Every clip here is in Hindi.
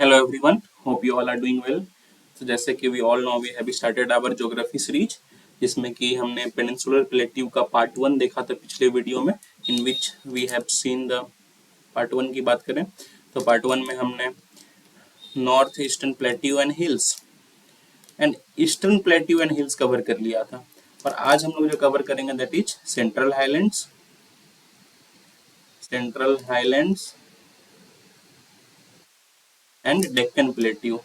Hello everyone, hope you all are doing well. तो जैसे कि we all know we have started our geography series जिसमें कि हमने पेनिनसुलर प्लेट्यू का पार्ट 1 देखा था पिछले वीडियो में in which we have seen the part 1 की बात करें तो पार्ट 1 में हमने north eastern plateau and hills and eastern plateau and hills cover कर लिया था और आज हम लोग जो कवर करेंगे that is central highlands and Deccan plateau.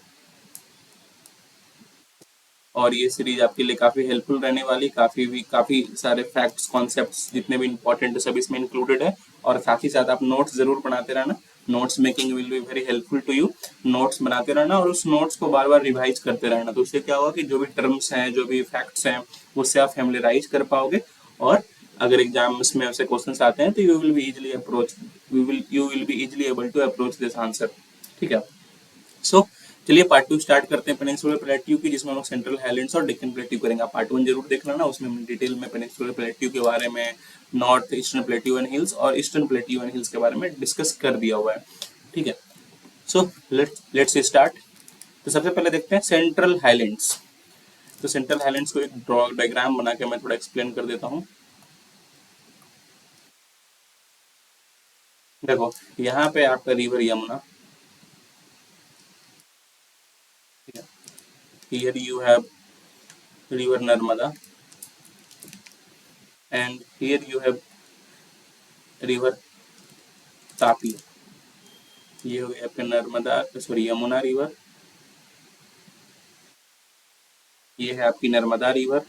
और ये सीरीज आपके लिए काफी हेल्पफुल रहने वाली, काफी सारे फैक्ट्स कॉन्सेप्ट्स जितने भी इंपॉर्टेंट है सब इसमें इंक्लूडेड है। और साथ ही साथ आप नोट्स जरूर बनाते रहना, notes making will be very helpful to you. Notes बनाते रहना और उस नोट्स को बार बार रिवाइज करते रहना, तो उससे क्या होगा कि जो भी टर्म्स हैं, जो भी फैक्ट्स हैं, उससे आप फैमिलियराइज कर पाओगे। और अगर एग्जाम्स में ऐसे क्वेश्चंस आते हैं तो you will be easily able to approach this answer. ठीक है। सो चलिए पार्ट 2 स्टार्ट करते हैं पेनिनसुलर प्लेट्यू की, जिसमें हम लोग सेंट्रल हाईलैंड्स और डेक्कन प्लेट्यू करेंगे। पार्ट 1 जरूर देख लेना, उसमें हम डिटेल में पेनिनसुलर प्लेट्यू के बारे में, north eastern plateau and hills और ईस्टर्न प्लेट्यू एंड हिल्स के बारे में डिस्कस कर दिया हुआ है। ठीक है। So let's start. तो सबसे पहले देखते हैं सेंट्रल हाईलैंड्स। तो सेंट्रल हाईलैंड्स को एक डायग्राम बना के मैं थोड़ा एक्सप्लेन कर देता हूँ। देखो यहाँ पे आपका river Yamuna, here you have river Narmada and here you have river Tapi. ये हो गया आपका नर्मदा, सॉरी यमुना रिवर, ये है आपकी Narmada river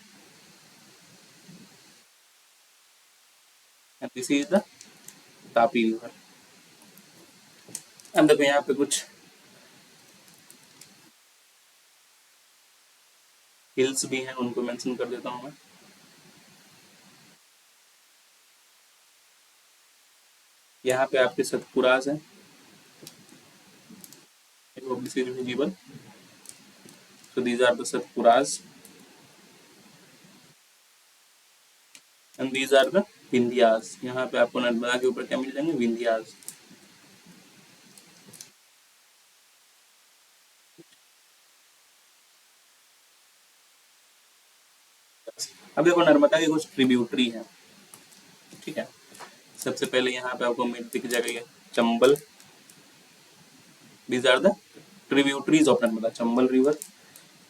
and this is the Tapi river. अब देखो यहाँ पे कुछ हिल्स भी हैं, उनको मेंशन कर देता हूँ मैं। यहाँ पे आपके सतपुराज हैं, this is visible, so these are the Satpuras and these are the Vindhyas. यहाँ पे आपको नर्मदा के ऊपर क्या मिल जाएंगे, विंध्यास। अब देखो नर्मदा की कुछ ट्रिब्यूटरी है। ठीक है। सबसे पहले यहाँ पे आपको मिल दिख जाएगा ये Chambal, these are the tributaries of Narmada, Chambal river.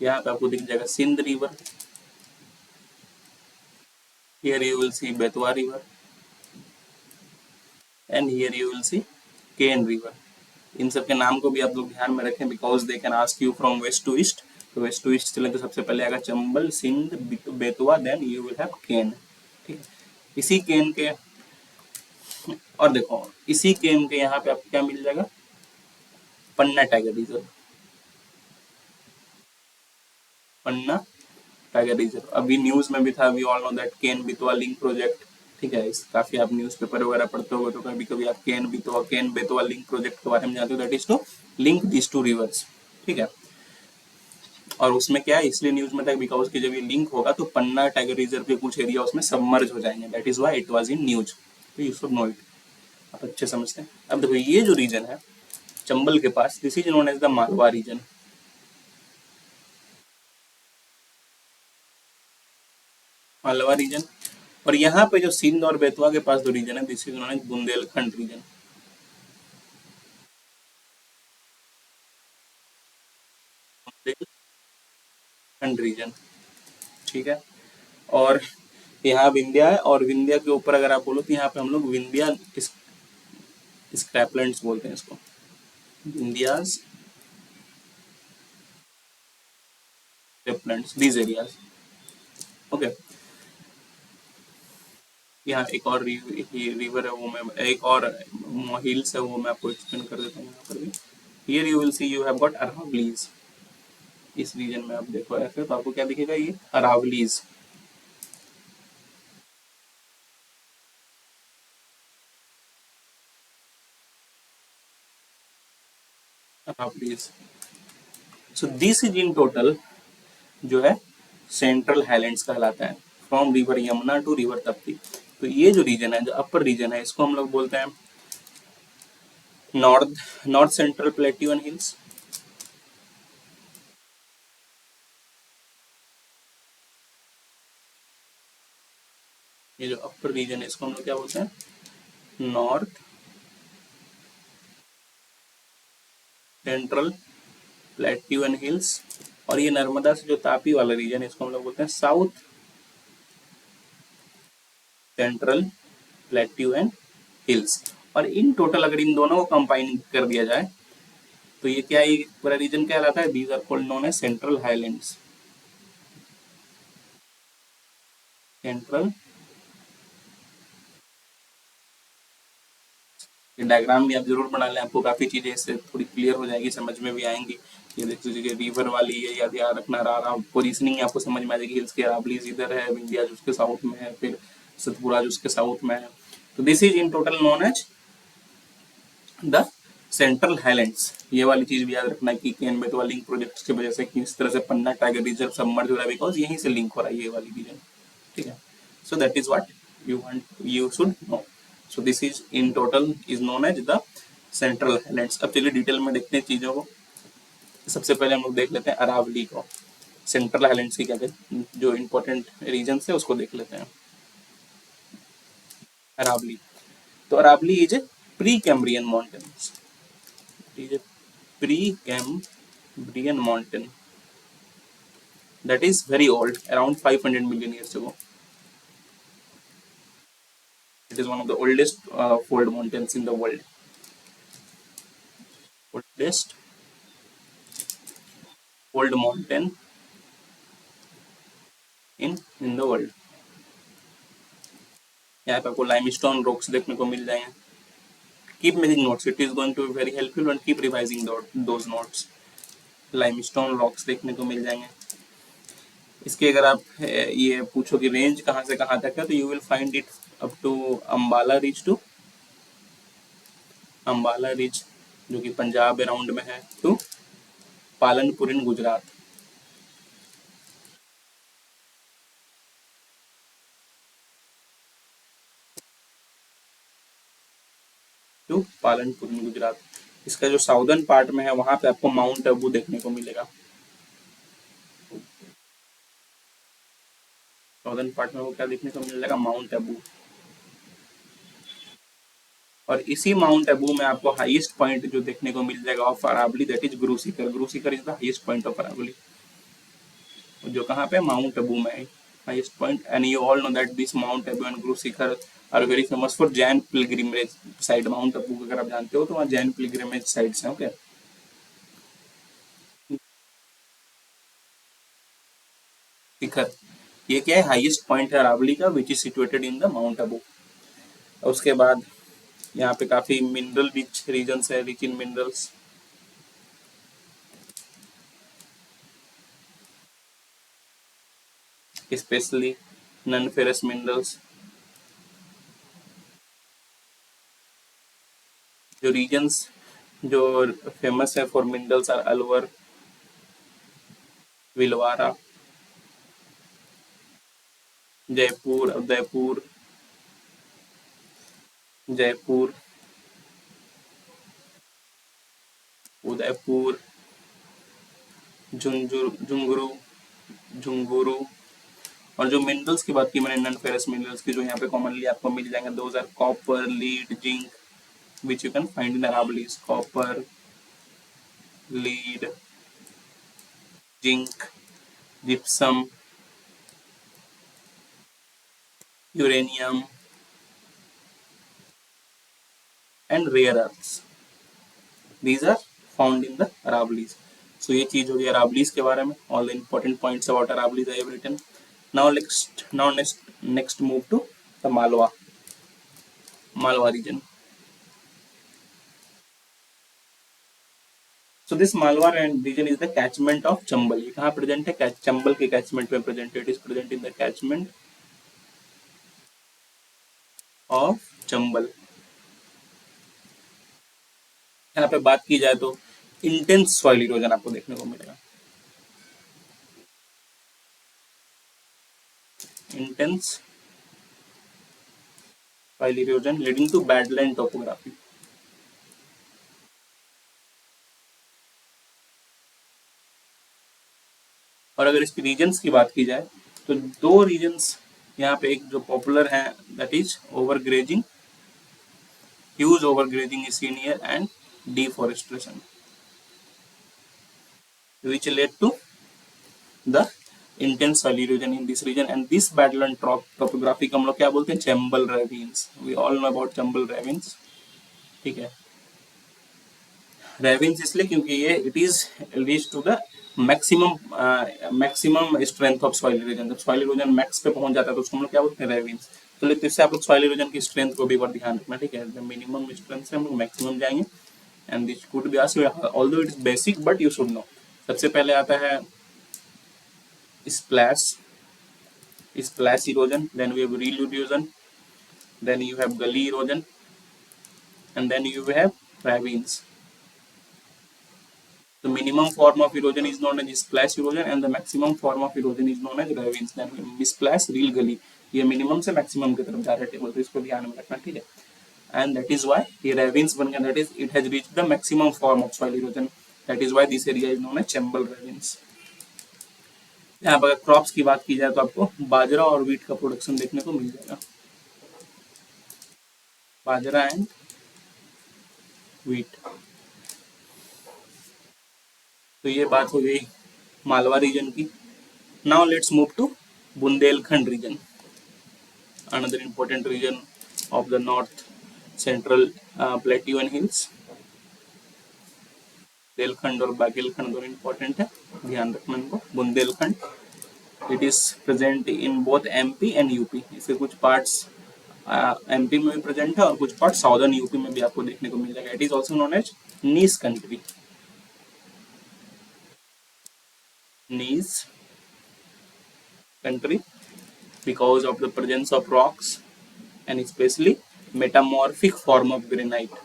यहाँ पे आपको दिख जाएगा Sindh river, here you will see Betwa river and here you will see Ken river। इन सब के नाम को भी आप लोग ध्यान में रखें because they can ask you from west to east. तो वेस्ट टू ईस्ट चले तो सबसे पहले आएगा Chambal, Sindh, Betwa, then you will have Ken. ठीक है। इसी केन के, और देखो इसी केन के यहाँ पे आपको क्या मिल जाएगा, Panna tiger reserve, Panna tiger reserve. अभी न्यूज में भी था, we all know that Ken Betwa link project. ठीक है। इस काफी आप न्यूज़पेपर वगैरह पढ़ते हो तो कभी कभी आप केन बेतवा लिंक प्रोजेक्ट के बारे में जानते हो, that is to link this two rivers. ठीक है। और उसमें क्या है, इसलिए न्यूज में था बिकॉज कि जब ये लिंक होगा तो पन्ना टाइगर रिजर्व के कुछ एरिया उसमें सबमर्ज हो जाएंगे, that is why it was in news. तो यू शुड नो इट, आप अच्छे समझते हैं। अब देखो ये जो रीजन है चंबल के पास, this is known as the Malwa region. Malwa region. और यहाँ पे जो सिंध और बेतवा के पास जो रीजन है, this is known as Bundelkhand region. Bundelkhand region. ठीक है। और यहाँ विंध्या है, और विंध्या के ऊपर अगर आप बोलो तो यहाँ पे हम लोग विंध्या स्क्रैपलैंड्स बोलते हैं इसको, विंध्याज स्क्रैपलैंड्स, दीज एरियाज। ओके। यहाँ एक और रिवर है, वो मैं एक और हिल्स है वो मैं आपको एक्सप्लेन कर देता हूँ। यहाँ पर भी here you will C you have got Aravallis. इस रीजन में आप देखो ऐसे तो आपको क्या दिखेगा, ये Aravallis. Aravallis. So this is in total जो है सेंट्रल हाईलैंड्स कहलाता है, from river Yamuna to river Tapti. तो ये जो रीजन है, जो अपर रीजन है, इसको हम लोग बोलते हैं north north central plateau and hills. ये जो अपर रीजन है इसको हम लोग क्या बोलते हैं, north central plateau and hills. और ये नर्मदा से जो तापी वाला रीजन है इसको हम लोग बोलते हैं south central plateau and hills. और इन टोटल अगर इन दोनों को कंबाइन कर दिया जाए तो ये क्या, ये पूरा रीजन कहलाता है, these are called known as central highlands. Central, ये डायग्राम भी आप जरूर बना लें, आपको काफी चीजें इससे थोड़ी क्लियर हो जाएगी, समझ में भी आएंगी। ये देख लीजिए रिवर वाली है, याद याद रखना, रहा पोजिशनिंग आपको समझ में आ जाएगी। हिल्स के अरावलीज इधर है, विंध्या जो उसके साउथ में है, फिर सतपुरा जो उसके साउथ में है। तो this is in total known as the central highlands. ये वाली चीज भी याद रखना कि केन बेतवा लिंक प्रोजेक्ट की वजह से किस तरह से पन्ना टाइगर रिजर्व सबमर्ज हो रहा है, बिकॉज यहीं से लिंक हो रहा है ये वाली रीजन। ठीक है, सो that is what you should know. So this is in total is known as the central highlands. अब चलिए डिटेल में देखते हैं चीजों को। सबसे पहले हम लोग देख लेते हैं अरावली को। सेंट्रल हाईलैंड्स की क्या जो इंपॉर्टेंट रीजन है उसको देख लेते हैं। अरावली, तो Aravalli is a pre Cambrian mountains, is a pre Cambrian mountain that is very old, around 500 million years ago. It is one of the oldest fold mountains in the world. Oldest fold mountain in the world. यहाँ पे आपको लाइमस्टोन रॉक्स देखने को मिल जाएंगे। Keep making notes. It is going to be very helpful and keep revising those notes. Limestone rocks देखने को मिल जाएंगे। इसके अगर आप ये पूछो कि रेंज कहाँ से कहाँ तक है, तो you will find it up to Ambala ridge जो कि पंजाब अराउंड में है, to Palanpur in Gujarat. To Palanpur in Gujarat. इसका जो साउदर्न पार्ट में है वहां पे आपको माउंट आबू देखने को मिलेगा। साउदर्न पार्ट में वो क्या देखने को मिलेगा, माउंट आबू। और इसी माउंट आबू में आपको हाईएस्ट पॉइंट जो देखने को मिल जाएगा of Aravalli, that is Guru Shikhar. Guru Shikhar is the highest point of Aravalli, जो कहाँ पे, माउंट आबू में है highest point. And you all know that this Mount Abu and Guru Shikhar are very famous for Jain pilgrimage site. Mount Abu अगर आप जानते हो तो वहाँ जैन पिलग्रिमेज साइट्स हैं। ओके, शिखर ये क्या है, हाईएस्ट पॉइंट है अरावली का, which is situated in the Mount Abu. उसके बाद यहाँ पे काफी मिनरल रिच रीजन है, rich in minerals. Specially non ferrous minerals. जो रीजन्स जो फेमस है for minerals are Alwar, Bhilwara, Jaipur, Udaipur, Jaipur, Udaipur, Jhunjhunu, Jhunjhunu. और जो मिनरल्स की बात की मैंने, नॉन फेरस मिनरल्स की जो यहाँ पे कॉमनली आपको मिल जाएंगे, those are copper, lead, zinc, which you can find in Aravallis. Copper, lead, zinc, gypsum, uranium and rare earths, these are found in the Aravallis. So ये चीज होगी अरावलीज के बारे में, all the important points about Aravallis I have written. Now next move to the Malwa region. So this Malwa region is the catchment of Chambal. ये कहाँ प्रेजेंट है, चंबल के कैचमेंट में प्रेजेंट है। It is present in the catchment of Chambal. यहाँ पे बात की जाए तो इंटेंस सॉइल इरोजन आपको देखने को मिलेगा। Intense soil erosion leading to badland topography. और अगर इसकी रीजन्स की बात की जाए तो दो रीजन्स यहाँ पे एक जो पॉपुलर है that is overgrazing, huge overgrazing is seen here and deforestation which led to the intense soil erosion in this region and this badland topography को हम लोग क्या बोलते हैं, chamber ravines. We all know about chamber ravines. ठीक है, ravines इसलिए क्योंकि ये it is reach to the maximum strength of soil erosion. जब सॉइल इरोजन मैक्स पे पहुंच जाता है तो उसको हम लोग क्या बोलते हैं, रेविन्स. तो इससे आप लोग सॉइल इरोजन की स्ट्रेंथ को भी एक बार ध्यान रखना. ठीक है, मिनिमम स्ट्रेंथ से हम लोग मैक्सिमम जाएंगे and this could be asked although it is basic but you should no. सबसे पहले आता है splash splash erosion, then we have reel erosion, then you have gully erosion, and then you have ravines. The minimum form of erosion is known as splash erosion and the maximum form of erosion is known as ravines. Then we splash, reel, gully. ये मिनिमम से मैक्सिमम की तरफ जा रहा है टेबल, तो इसको ध्यान में रखना. ठीक है, and that is why ये ravines बन गया, that is it has reached the maximum form of soil erosion. That is why this area is known as Chambal ravines. यहाँ पर क्रॉप्स की बात की जाए तो आपको बाजरा और वीट का प्रोडक्शन देखने को मिल जाएगा. Bajra and wheat. तो ये बात हो गई मालवा रीजन की. Now let's move to Bundelkhand region, another important region of the north central plateau and hills. Bundelkhand और बागेलखंड दोनों इंपॉर्टेंट है, ध्यान रखना इनको. Bundelkhand it is present in both MP and UP. इसके कुछ पार्ट्स एमपी में भी प्रेजेंट है और कुछ पार्ट साउदर्न यूपी में भी आपको देखने को मिल जाएगा. It is also known as gneiss country. Gneiss country because of the presence of rocks and especially metamorphic form of granite.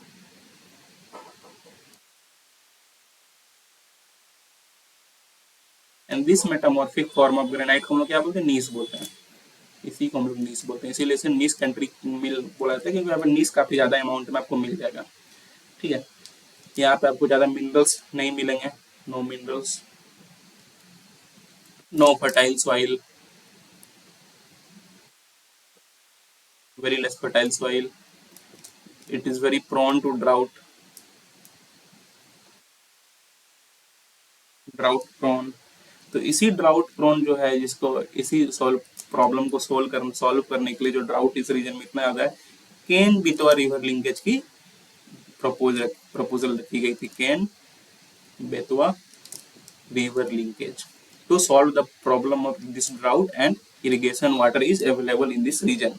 And this metamorphic form of granite को हम लोग क्या बोलते हैं, नीस बोलते हैं. इसी को हम लोग नीस बोलते हैं, इसीलिए इसे नीस कंट्री मिल बोला जाता है क्योंकि यहाँ पर नीस काफी ज्यादा अमाउंट में आपको मिल जाएगा. ठीक है, यहाँ पे आपको ज्यादा मिनरल्स नहीं मिलेंगे, no minerals, no fertile soil, very less fertile soil. It is very prone to drought prone. तो इसी ड्राउट प्रोन जो है, जिसको इसी प्रॉब्लम को सॉल्व करने के लिए जो ड्राउट इस रीजन में इतना ज्यादा है, केन बेतवा रिवर लिंकेज की प्रपोजल रखी गई थी. Ken Betwa river linkage to solve the problem of this drought and irrigation water is available in this region.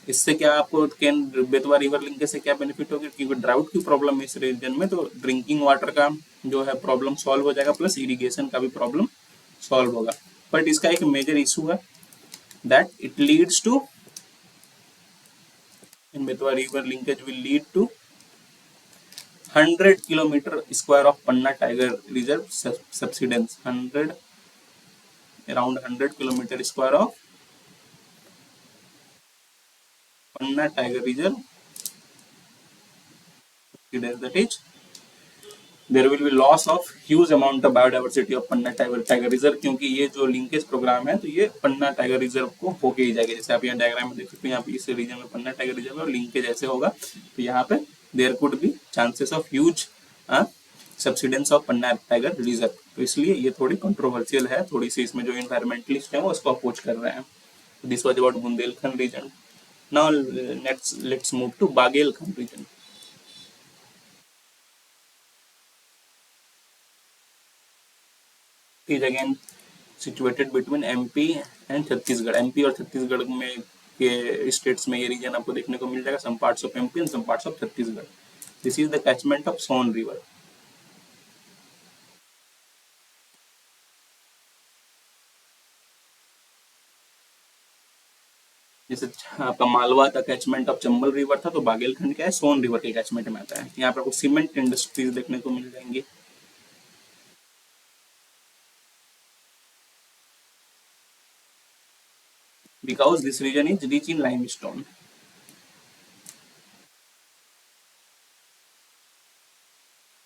इससे क्या आपको केन बेतवा रिवर लिंकेज से क्या बेनिफिट होगी, क्योंकि ड्राउट की प्रॉब्लम है इस रीजन में, तो ड्रिंकिंग वाटर का जो है प्रॉब्लम सॉल्व हो जाएगा, प्लस इरिगेशन का भी प्रॉब्लम सॉल्व होगा. बट इसका एक मेजर इशू है that it leads to, in Betwa river linkage will lead to 100 kilometre square of Panna tiger reserve subsidence. 100 around 100 kilometre square of Panna Tiger Reserve. That is, there will be loss of huge amount of biodiversity of Panna Tiger Reserve, क्योंकि ये जो लिंकेज प्रोग्राम है तो ये पन्ना टाइगर रिजर्व को होके ही जाएगा. जैसे आप यहाँ डायग्राम में देख सकते हैं, यहाँ पे इस रीजन में पन्ना टाइगर रिजर्व है और लिंकेज ऐसे होगा, तो यहाँ पे there could be chances of huge subsidence of Panna tiger reserve. तो इसलिए ये थोड़ी कंट्रोवर्शियल है, थोड़ी सी इसमें जो इन्वायरमेंटलिस्ट है वो इसको अपोज कर रहे हैं. This was about Bundelkhand region. Now let's move to Bagelkhand region. It is again situated between MP and Chhattisgarh. MP और छत्तीसगढ़ में के स्टेट्स में ये रीजन आपको देखने को मिल जाएगा. Some parts of MP and some parts of Chhattisgarh. This is the catchment of Son River. जैसे आपका मालवा का कैचमेंट ऑफ चंबल रिवर था, तो बागेलखंड क्या है, सोन रिवर के कैचमेंट में आता है. यहाँ पर आपको सीमेंट इंडस्ट्रीज देखने को मिल जाएंगी. Because this region is rich in limestone.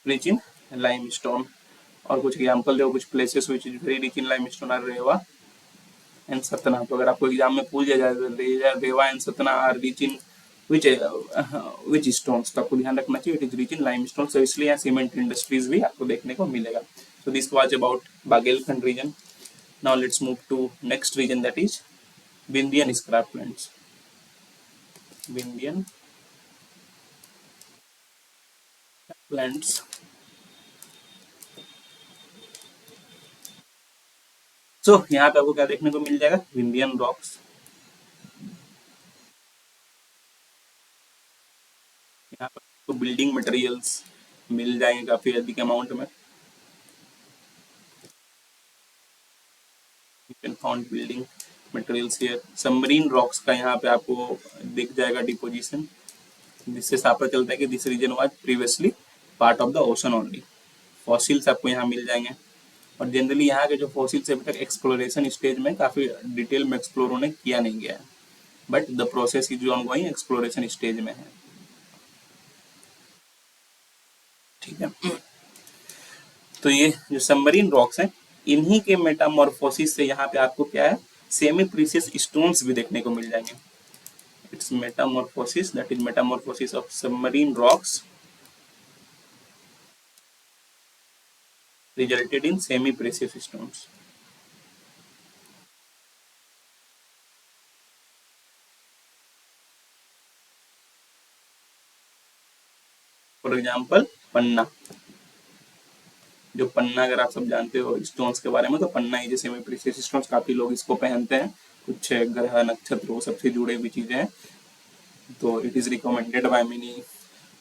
Rich in limestone. और कुछ एग्जांपल दो, कुछ places which is very rich in limestone are Rewa, and Satna. तो अगर आपको एग्जाम में पूछ लिया जाए Rewa and Satna are rich in which which stones, तो आपको ध्यान रखना चाहिए it is rich in lime stone. So इसलिए यहाँ सीमेंट इंडस्ट्रीज भी आपको देखने को मिलेगा। So this was about Baghelkhand region. Now let's move to next region, that is Vindhyan scarplands. Vindhyan plants. सो यहाँ पे आपको क्या देखने को मिल जाएगा, विंध्यन रॉक्स। यहाँ पर आपको बिल्डिंग मटेरियल्स मिल जाएंगे काफी अधिक अमाउंट में। You can found building materials here. Submarine rocks का यहाँ पे आपको दिख जाएगा डिपोजिशन, जिससे साफ पता चलता है कि this region was previously part of the ocean only. Fossils आपको यहाँ मिल जाएंगे, और जनरली यहाँ के जो फॉसिल्स अभी तक एक्सप्लोरेशन स्टेज में काफी डिटेल में एक्सप्लोर उन्हें किया नहीं गया है, but the process is on going, exploration stage में है। ठीक है, तो ये जो सबमरीन रॉक्स हैं, इन्हीं के मेटामॉर्फोसिस से यहाँ पे आपको क्या है, सेमी प्रीशियस स्टोन्स भी देखने को मिल जाएंगे। It's metamorphosis, that is metamorphosis of submarine rocks resulted in semi precious stones. For example Panna, जो पन्ना अगर आप सब जानते हो स्टोन्स के बारे में, तो पन्ना ये सेमी प्रीशियस स्टोन्स, काफी लोग इसको पहनते हैं, कुछ ग्रह नक्षत्र वो सबसे जुड़े हुई चीजें हैं। तो it is recommended by many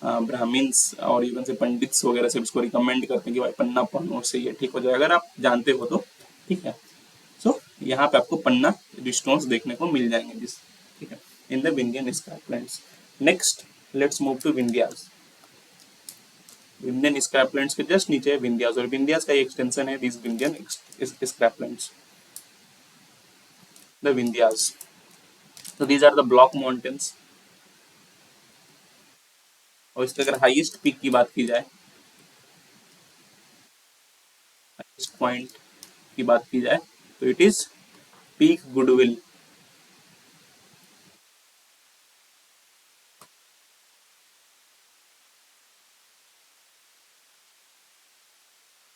Brahmins और इवन से पंडित्स वगैरह से इसको रिकमेंड करते हैं कि भाई पन्ना पहनो, उससे ये ठीक हो जाए, अगर आप जानते हो तो। ठीक है, सो यहाँ पे आपको पन्ना स्टोन्स देखने को मिल जाएंगे जिस, ठीक है, in the Vindhyan scarplands. Next let's move to Vindhyas. Vindhyan scarplands के जस्ट नीचे है विंध्यास, और विंध्यास का एक्सटेंशन है this Vindhyan scarplands, the Vindhyas. So these are the block mountains। और इसके अगर हाईएस्ट पीक की बात की जाए, हाईएस्ट पॉइंट की बात की जाए, तो it is peak goodwill.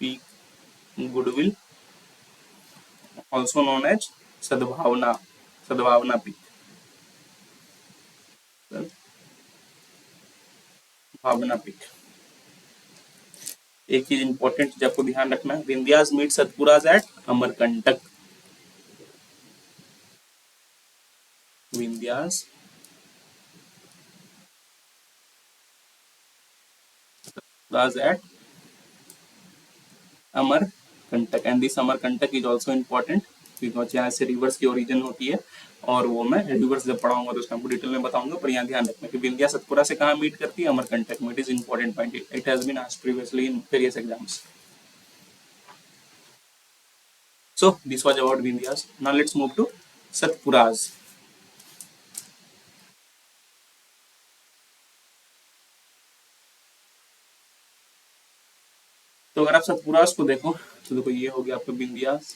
Peak goodwill, also known as Sadbhavna, Sadbhavna peak, Bhavna peak. एक चीज इंपॉर्टेंट चीज आपको ध्यान रखना है, Vindhyas meet Satpuras at Amarkantak. Vindhyas at Amarkantak, and this Amarkantak is also important because यहाँ से रिवर्स की ओरिजिन होती है, और वो मैं रिवर्स जब पढ़ाऊंगा तो उसका आपको डिटेल में बताऊंगा, पर यहाँ ध्यान रखना कि विंध्या सतपुरा से कहाँ मीट करती है, अमरकंटक में। It is important point, it has been asked previously in various exams. So this was about Vindhyas. Now let's move to Satpuras. तो अगर आप सतपुरास को देखो तो देखो ये हो गया आपका विंध्यास,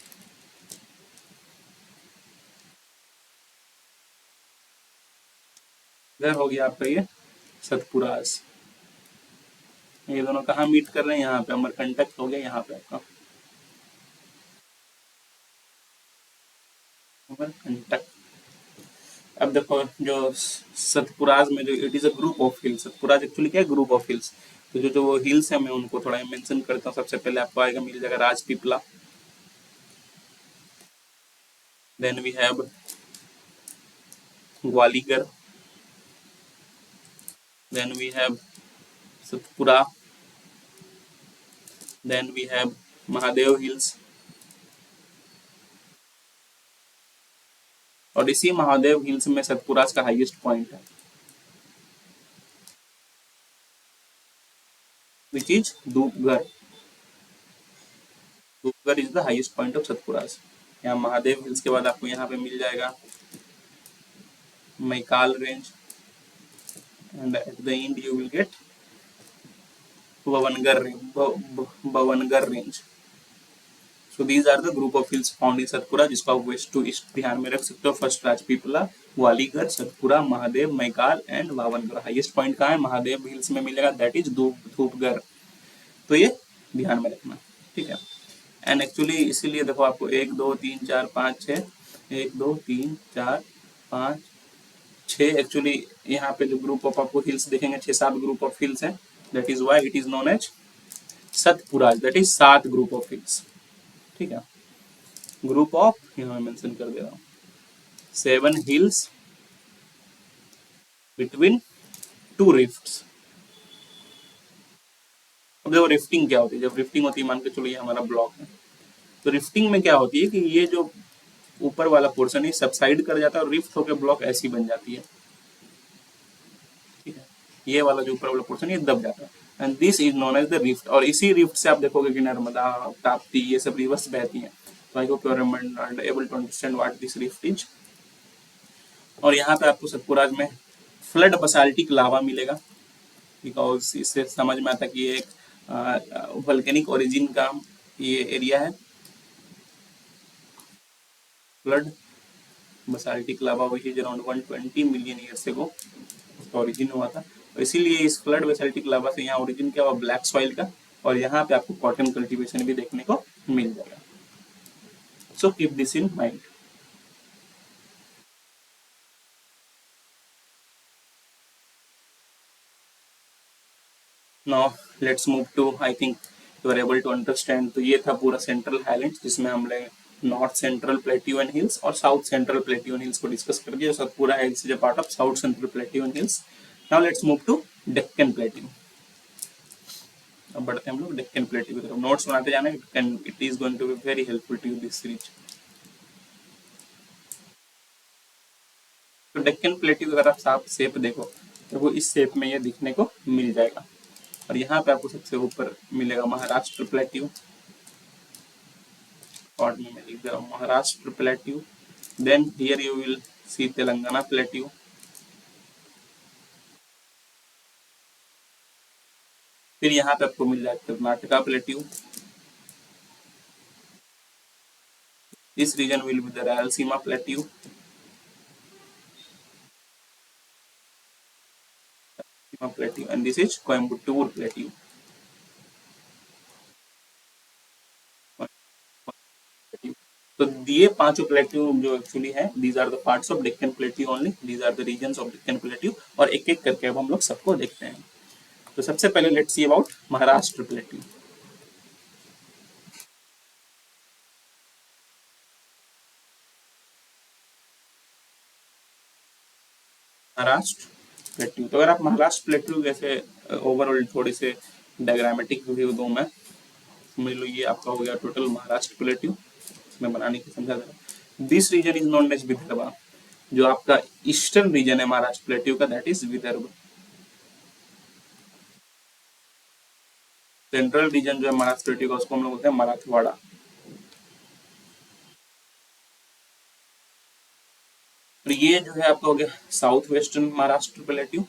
इधर हो गया आपका ये सतपुरास। ये दोनों कहाँ मीट कर रहे हैं, यहाँ पे अमरकंटक हो गया, यहाँ पे आपका अमरकंटक। अब देखो जो सतपुराज में जो it is a group of hills, Satpuras actually क्या है, ग्रुप ऑफ हिल्स। तो जो जो वो हिल्स है मैं उनको थोड़ा मेंशन करता हूँ। सबसे पहले आपको आएगा, मिल जाएगा Rajpipla, then we have Gwalior, then we have Satpura, then we have Mahadev hills, और इसी महादेव हिल्स में सतपुराज का हाईएस्ट पॉइंट है, which is Dhupgarh. Dhupgarh is the highest point of Satpuras. यहाँ महादेव हिल्स के बाद आपको यहाँ पे मिल जाएगा Maikal range, and at the end you will get Bhavnagar range. So these are the group of hills found in Satpura, जिसको आप वेस्ट टू ईस्ट ध्यान में रख सकते हो। First Rajpipla, Gwaligarh, Satpura, Mahadev, Maikal and Bawangarh. Highest point कहाँ है? महादेव हिल्स में मिलेगा, दैट इज धूपगढ़। तो ये ध्यान में रखना, ठीक है। एंड एक्चुअली इसीलिए देखो आपको 1 2 3 4 5 6, 1 2 3 4 5 6, एक्चुअली यहाँ पे जो ग्रुप ऑफ आपको हिल्स देखेंगे 6-7 ग्रुप ऑफ हिल्स हैं, that is why it is known as Satpura, that is 7 group of hills, ठीक है। ग्रुप ऑफ यहाँ मैं मेंशन कर दे रहा हूँ, 7 हिल्स बिटवीन 2 रिफ्ट्स। अब देखो रिफ्टिंग क्या होती है, जब रिफ्टिंग होती है मान के चलो ये हमारा ब्लॉक है, तो रिफ्टिंग में क्या होती है कि ये जो ऊपर वाला पोर्शन है सबसाइड कर जाता है और रिफ्ट होकर ब्लॉक ऐसी बन जाती है, ठीक है। ये वाला जो ऊपर वाला पोर्शन ये दब जाता है, and this is known as the rift. और इसी रिफ्ट से आप देखोगे कि नर्मदा, ताप्ती, ये सब रिवर्स बहती हैं। तो I hope you are able to understand what this rift is. और यहाँ पे आपको सतपुरा में फ्लड बसाल्टिक लावा मिलेगा, बिकॉज इससे समझ में आता कि ये एक वोल्केनिक ओरिजिन का ये एरिया है। Flood basaltic lava which is around 120 million years ago उसका ओरिजिन हुआ था, और इसीलिए इस फ्लड बेसाल्टिक लावा से यहाँ ओरिजिन क्या हुआ, ब्लैक सॉइल का। और यहाँ पे आपको कॉटन कल्टीवेशन भी देखने को मिल जाएगा। So keep this in mind. Now let's move to, I think you are able to understand. तो ये था पूरा सेंट्रल हाईलैंड्स, जिसमें हमने north central plateau and hills और south central plateau and hills को डिस्कस कर दिया। Satpura hills is a part of south central plateau and hills. Now let's move to Deccan plateau. अब बढ़ते हैं हम लोग डेक्कन प्लेट्यू की तरफ। नोट्स बनाते जाना, it is going to be very helpful to you this series. तो डेक्कन प्लेट्यू अगर आप साफ शेप देखो तो वो इस शेप में ये दिखने को मिल जाएगा। और यहाँ पे आपको सबसे ऊपर मिलेगा महाराष्ट्र प्लेट्यू, और में मैं लिख दे रहा हूँ Maharashtra plateau. Then here you will see Telangana plateau, फिर यहाँ पे आपको मिल जाएगा Karnataka plateau. This region will be the Rayalaseema plateau, plateau, and this is Coimbatore plateau. तो ये पांचों प्लेट्यू जो एक्चुअली है, these are the parts of Deccan plateau only, these are the regions of Deccan plateau. और एक एक करके अब हम लोग सबको देखते हैं। तो सबसे पहले let's see about Maharashtra plateau. Maharashtra plateau, तो अगर आप महाराष्ट्र प्लेट्यू जैसे ओवरऑल थोड़े से डायग्रामेटिक व्यू दूं मैं, समझ लो ये आपका हो गया टोटल महाराष्ट्र प्लेट्यू। मैं बनाने की समझा दे। This region is known as Vidarbha. जो आपका ईस्टर्न रीजन है महाराष्ट्र प्लेट्यू का, that is Vidarbha. Central region जो है महाराष्ट्र प्लेट्यू का, उसको हम लोग बोलते हैं मराठवाड़ा। और ये जो है आपका हो गया साउथ वेस्टर्न महाराष्ट्र प्लेट्यू,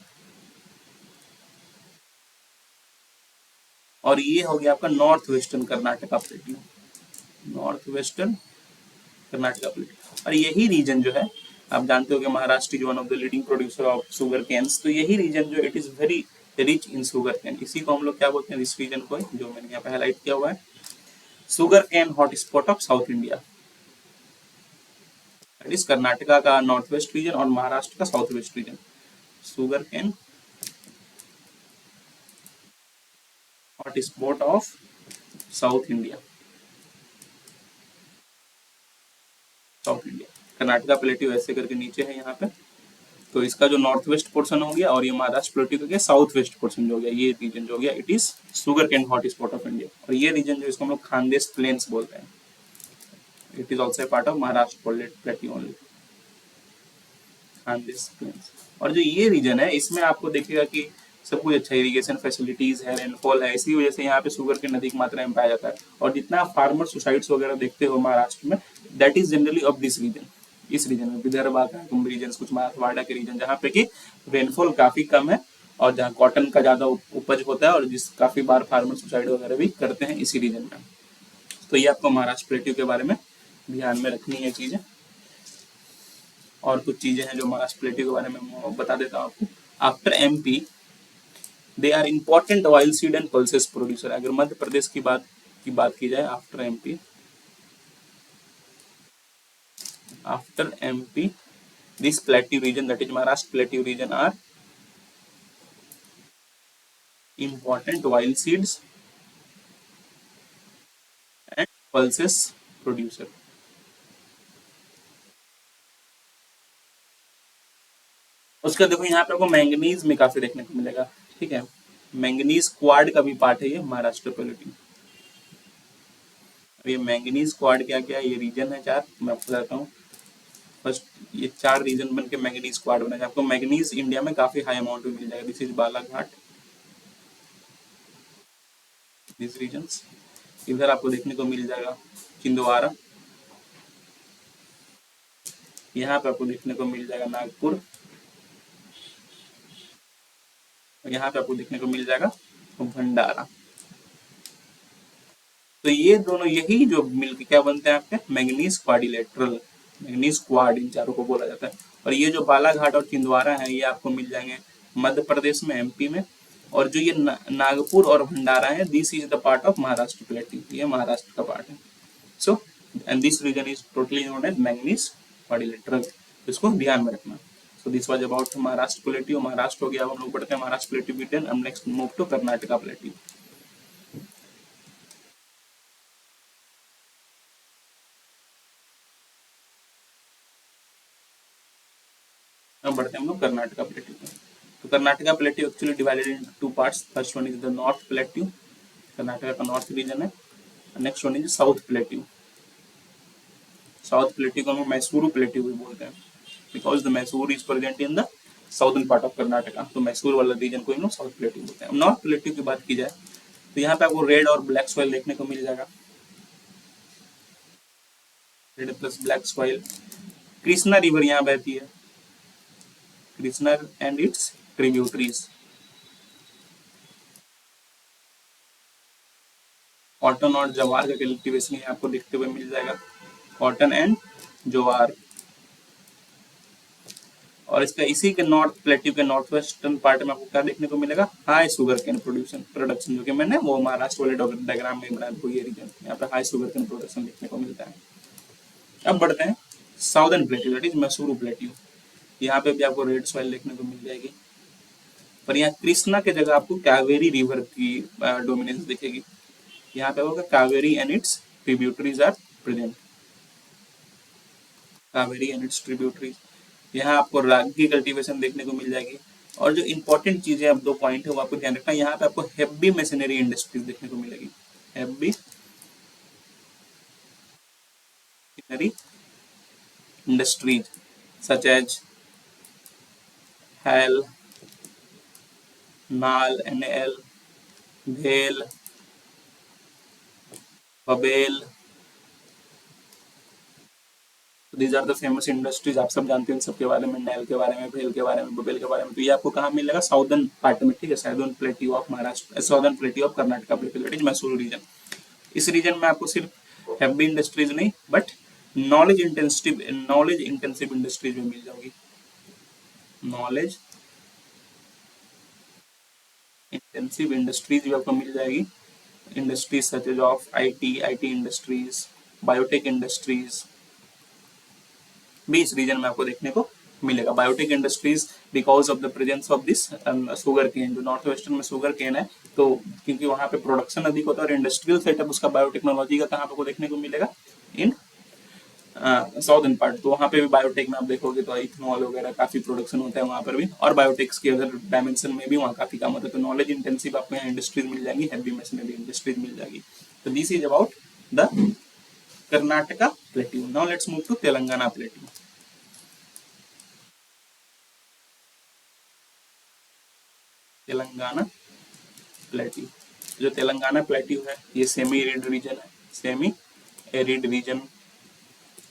और ये हो गया आपका north western Karnataka plateau, north western Karnataka plateau. और यही रीजन जो है, आप जानते हो कि Maharashtra is one of the leading producer of sugar cans. तो यही रीजन जो it is very rich in sugar cane, इसी को हम लोग क्या बोलते हैं, इस रीजन को जो मैंने यहाँ पे हाईलाइट किया हुआ है, sugar cane hotspot of South India. That is Karnataka का नॉर्थ वेस्ट रीजन और महाराष्ट्र का south west region, sugar cane hotspot of South India, south India. Karnataka plateau ऐसे करके नीचे है यहाँ पे, तो इसका जो नॉर्थ वेस्ट पोर्शन हो गया, और ये महाराष्ट्र प्लेट्यू का साउथ वेस्ट पोर्शन जो हो गया, ये रीजन जो हो गया it is sugar cane hot spot of India. और ये रीजन जो इसको हम लोग खानदेश प्लेन्स बोलते हैं, it is also part of Maharashtra plateau only, Khandesh plains. और जो ये रीजन है इसमें आपको देखिएगा कि सब कुछ अच्छा इरिगेशन फैसिलिटीज है, रेनफॉल है, इसी वजह से यहाँ पे शुगर के अधिक मात्रा में पाया जाता है। और जितना आप फार्मर सुसाइड्स वगैरह देखते हो महाराष्ट्र में, that is generally of this region. इस रीजन में विदर्भ आता है, कुंभ रीजन, कुछ मराठवाड़ा के रीजन, जहाँ पे कि रेनफॉल काफी कम है और जहाँ कॉटन का ज्यादा उपज होता है, और जिस काफी बार फार्मर सुसाइड वगैरह भी करते हैं इसी रीजन में। तो ये आपको महाराष्ट्र प्लेट्यू के बारे में ध्यान में रखनी है चीजें। और कुछ चीजें हैं जो महाराष्ट्र प्लेट्यू के बारे में मैं बता देता हूँ आपको। After MP they are important oil seed and pulses producer. अगर मध्य प्रदेश की बात की जाए, after MP this plateau region, that is Maharashtra plateau region, are important oil seeds and pulses producer। उसका देखो यहाँ पे आपको मैंगनीज में काफी देखने को मिलेगा, ठीक है। मैंगनीज क्वाड का भी पार्ट है ये महाराष्ट्र प्लेट्यू। ये मैंगनीज क्वाड क्या क्या है, ये रीजन है 4, मैं आपको बताता हूँ। फर्स्ट, ये 4 रीजन बन के मैंगनीज क्वाड बना है। आपको मैंगनीज इंडिया में काफी हाई अमाउंट में मिल जाएगा। This is Balaghat, this regions. इधर आपको देखने को मिल जाएगा छिंदवाड़ा, यहाँ पे आपको देखने को मिल जाएगा नागपुर, यहाँ पे आपको देखने को मिल जाएगा भंडारा। तो ये दोनों, यही जो मिलके क्या बनते हैं आपके मैंगनीज क्वाड्रिलेटरल, मैंगनीज क्वाड, इन चारों को बोला जाता है। और ये जो बालाघाट और छिंदवाड़ा है, ये आपको मिल जाएंगे मध्य प्रदेश में, एमपी में। और जो ये नागपुर और भंडारा है, this is the part of Maharashtra plateau, ये महाराष्ट्र का पार्ट है। So and this region is totally known as manganese quadrilateral, इसको ध्यान में रखना। So this was about Maharashtra plateau. Maharashtra हो गया, अब हम लोग बढ़ते हैं महाराष्ट्र प्लेट्यू रीजन। अब next move to Karnataka plateau. अब बढ़ते हैं हम लोग कर्नाटका प्लेट्यू पे। तो Karnataka plateau actually divided into 2 parts. First one is the north plateau, Karnataka का नॉर्थ रीजन है। Next one is south plateau. South plateau को हम मैसूरू प्लेट्यू भी बोलते हैं, because the Mysore is present in the southern part of Karnataka. तो मैसूर वाला रीजन को हम लोग साउथ प्लेट्यू बोलते हैं। नॉर्थ प्लेट्यू की बात की जाए तो यहाँ पे आपको रेड और ब्लैक सॉइल देखने को मिल जाएगा, red plus black soil. Krishna river यहाँ बहती है, Krishna and its tributaries. Cotton और जवार का कल्टीवेशन आपको देखते हुए मिल जाएगा, कॉटन एंड जवार। और इसका इसी के नॉर्थ प्लेट्यू के नॉर्थ वेस्टर्न पार्ट में आपको क्या देखने को मिलेगा, हाई शुगर केन प्रोडक्शन, जो कि मैंने वो महाराष्ट्र वाले डायग्राम में बनाया, ये रीजन यहाँ पे हाई शुगर केन प्रोडक्शन देखने को मिलता है। अब बढ़ते हैं southern plateau, that is Mysuru plateau. यहाँ पे भी आपको रेड सॉइल देखने को मिल जाएगी, पर यहाँ कृष्णा के जगह आपको कावेरी रिवर की डोमिनेंस दिखेगी। यहाँ पे होगा Kaveri and its tributaries are present, Kaveri and its tributaries. यहाँ आपको राग की कल्टीवेशन देखने को मिल जाएगी। और जो इंपॉर्टेंट चीजें, अब 2 पॉइंट है वो आपको ध्यान रखना। यहाँ पे आपको हेवी मशीनरी इंडस्ट्रीज देखने को मिलेगी, heavy machinery industries such as HAL, NAL, NAL, भेल, बबेल। These are the famous industries, आप सब जानते हैं इन सब के बारे में, नैल के बारे में, भेल के बारे में, बबेल के बारे में। तो ये आपको कहाँ मिलेगा, साउदर्न पार्ट में, ठीक है, southern plateau of Maharashtra, southern plateau of Karnataka plateau, that is Mysuru region. इस रीजन में आपको सिर्फ हैवी इंडस्ट्रीज नहीं, बट नॉलेज इंटेंसिव इंडस्ट्रीज में मिल जाओगी, नॉलेज इंटेंसिव इंडस्ट्रीज भी आपको मिल जाएगी। Industries such as of IT industries, biotech industries भी इस रीजन में आपको देखने को मिलेगा। Biotech industries because of the presence of this sugar cane, जो नॉर्थ वेस्टर्न में शुगर केन है, तो क्योंकि वहां पे प्रोडक्शन अधिक होता है और इंडस्ट्रियल सेटअप उसका बायोटेक्नोलॉजी का कहाँ पे देखने को मिलेगा, इन साउदर्न पार्ट। तो वहाँ पे भी बायोटेक में आप देखोगे तो इथेनॉल वगैरह काफी प्रोडक्शन होता है वहाँ पर भी, और बायोटेक्स के अदर डायमेंशन में भी वहाँ काफी काम होता है। तो नॉलेज इंटेंसिव आपको यहाँ इंडस्ट्रीज मिल जाएंगी, हैवी मशीनरी इंडस्ट्रीज मिल जाएगी। तो this is about the Karnataka plateau. Now let's move to Telangana plateau. Telangana plateau, जो तेलंगाना प्लेट्यू है ये सेमी एरिड रीजन है, सेमी एरिड रीजन।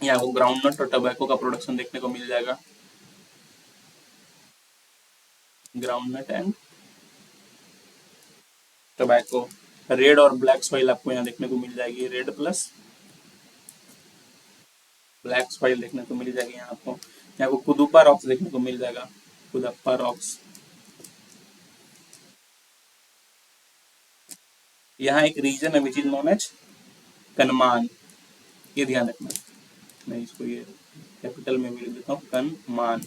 यहाँ को ग्राउंडनट और टोबैको का प्रोडक्शन देखने को मिल जाएगा, ग्राउंडनट एंड टोबैको। रेड और ब्लैक सॉइल आपको यहाँ देखने को मिल जाएगी, रेड प्लस ब्लैक सॉइल देखने को मिल जाएगी यहाँ आपको। यहाँ को कुदुपा रॉक्स देखने को मिल जाएगा, कुदप्पा रॉक्स। यहाँ एक रीजन है विच इज नोन एज कनमान, ये ध्यान रखना। मैं इसको ये कैपिटल में भी लिख देता हूँ, कनमान।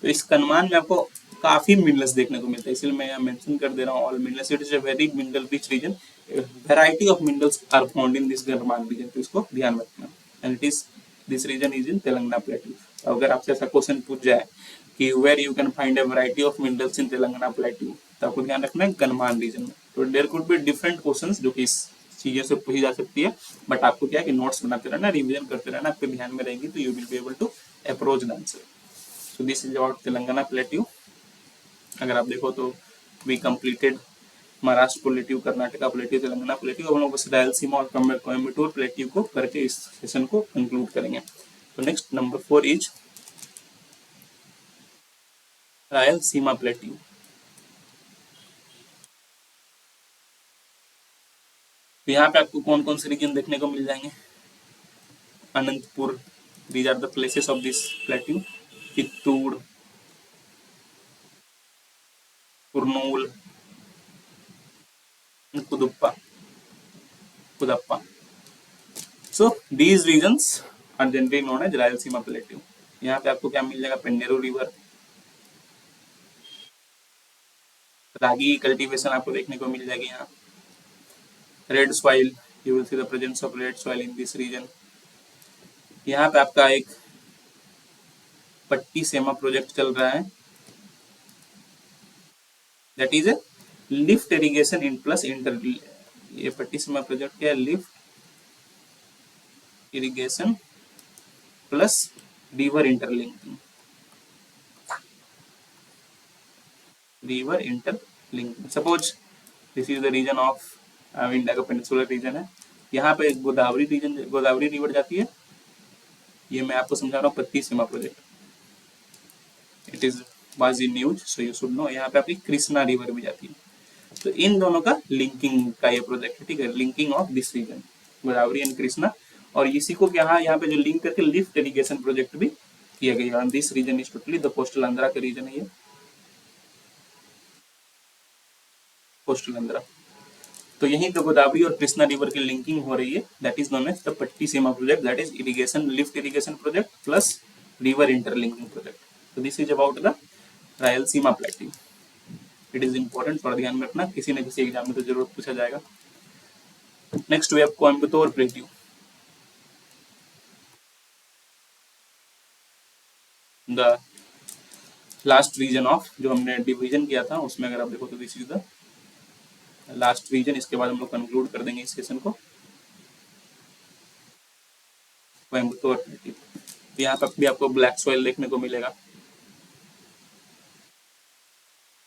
तो इस कनमान में आपको काफी मिनरल्स देखने को मिलता है, इसलिए मैं यहाँ मेंशन कर दे रहा हूँ all minerals. It is a very mineral rich region, variety of minerals are found in this कनमान रीजन, तो इसको ध्यान रखना। And it is this region is in Telangana plateau. अगर आपसे ऐसा क्वेश्चन पूछ जाए कि where you can find a variety of minerals in Telangana plateau, तो आपको ध्यान रखना है कनमान रीजन में। तो there could be different questions जो कि इस चीजें से पूछी जा सकती है, बट आपको क्या है कि नोट्स बनाते रहना, रिवीजन करते रहना, आपके ध्यान में रहेंगी तो you will be able to approach the answer. So this is about Telangana plateau. अगर आप देखो तो we completed Maharashtra plateau, Karnataka plateau, Telangana plateau. हम लोग बस रायलसीमा और कोयम्बटूर प्लेट्यू को करके इस सेशन को कंक्लूड करेंगे। तो next number 4 is Rayalaseema plateau. तो यहाँ पे आपको कौन कौन से रीजन देखने को मिल जाएंगे? Anantapur, these are the places of this plateau, Chittoor, Kurnool, Cuddapah, Cuddapah. So these regions are generally known as Rayalaseema plateau. यहाँ पे आपको क्या मिल जाएगा? पेन्नेरू रिवर, रागी कल्टीवेशन आपको देखने को मिल जाएगी यहाँ। Red soil, you will see the presence of red soil in this region. यहाँ पे आपका एक पट्टी सेमा प्रोजेक्ट चल रहा है, that is a lift irrigation in plus inter. ये पट्टी सेमा प्रोजेक्ट क्या है? Lift irrigation plus river interlinking, river interlinking. Suppose this is the region of India का पेनिनसुलर रीजन है, यहाँ पे गोदावरी रीजन, गोदावरी रिवर जाती है। ये मैं आपको समझा रहा हूँ Pattiseema project, it is was in news so you should know. यहाँ पे आपकी कृष्णा रिवर भी जाती है। तो इन दोनों का लिंकिंग का ये प्रोजेक्ट है, ठीक है, linking of this region, Godavari and Krishna. और इसी को यहाँ पे जो लिंक करके लिफ्ट इरिगेशन प्रोजेक्ट भी किया गया। This region is totally the coastal Andhra का रीजन है ये, कोस्टल आंध्रा। तो यही तो गोदावरी और कृष्णा रिवर की लिंकिंग हो रही है, that is known as the Pattiseema project, that is irrigation, lift irrigation project plus river interlinking project. तो this is about the Rayalaseema plateau. It is important, थोड़ा ध्यान में रखना, किसी न किसी एग्जाम में तो जरूर पूछा जाएगा। Next we have Coimbatore plateau. The last region of जो हमने डिवीजन किया था उसमें अगर आप देखो तो this is the last region. इसके बाद हम लोग कंक्लूड कर देंगे इस सेशन को। कोयम्बटूर प्लेट्यू, तो यहाँ पर भी आपको ब्लैक सॉइल देखने को मिलेगा।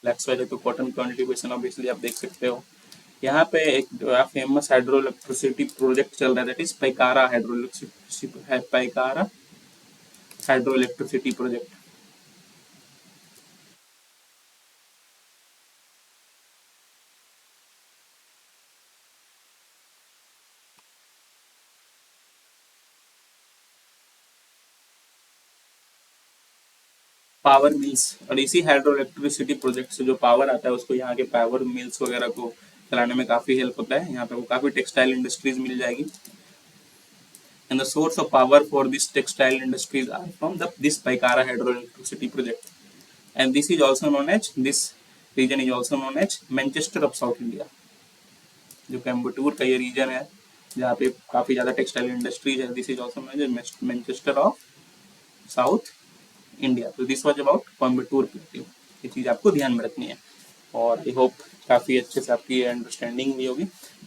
ब्लैक सॉइल है तो कॉटन कल्टीवेशन ऑब्वियसली आप देख सकते हो। यहाँ पे एक फेमस हाइड्रो इलेक्ट्रिसिटी प्रोजेक्ट चल रहा है, that is Pykara hydro electricity, Pykara hydro electricity project. Power mills, और इसी हाइड्रो इलेक्ट्रिसिटी प्रोजेक्ट से जो पावर आता है उसको यहाँ के पावर मिल्स वगैरह को चलाने में काफी हेल्प होता है। यहाँ पे काफी टेक्सटाइल इंडस्ट्रीज मिल जाएगी। And the source of power for this textile industries are from this Paikara hydroelectricity project, and this is also known as, this region is also known as Manchester of South India। जो कोयम्बटूर का ये रीजन है जहाँ पे काफी ज्यादा टेक्सटाइल इंडस्ट्रीज है, this is also known as Manchester of South India. तो this was about Coimbatore plateau, ये चीज आपको ध्यान में रखनी है। और आई होप काफी अच्छे से आपकी अंडरस्टैंडिंग भी होगी,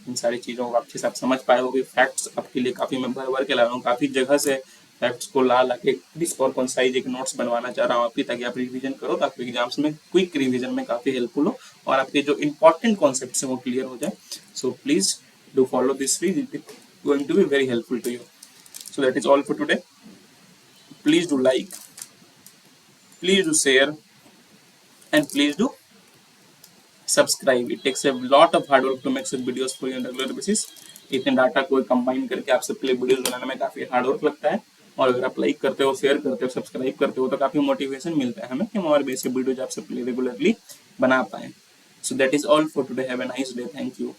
इन सारी चीज़ों को अच्छे से आप समझ पाए होगे। फैक्ट्स आपके लिए काफ़ी मैं भर भर के ला रहा हूँ, काफ़ी जगह से फैक्ट्स को ला के क्रिस्प और कंसाइज एक नोट्स बनवाना चाह रहा हूँ आपकी, ताकि आप रिवीजन करो, ताकि एग्जाम्स में क्विक रिवीजन में काफ़ी हेल्पफुल हो और आपके जो इंपॉर्टेंट कॉन्सेप्ट है वो क्लियर हो जाए। So please do follow this series, it is going to be very helpful to you. So that is all for today. Please do like, please do share, and please do subscribe, it takes a lot of hard work to make such videos for you on regular basis. इतने डाटा को कंबाइन करके आप सबके लिए वीडियोस बनाने में काफी हार्ड वर्क लगता है, और अगर आप लाइक करते हो, शेयर करते हो, सब्सक्राइब करते हो तो काफी मोटिवेशन मिलता है हमें कि हम और भी ऐसे वीडियोज आप सबके लिए रेगुलरली बना पाए। सो that is all for today, have a nice day, thank you.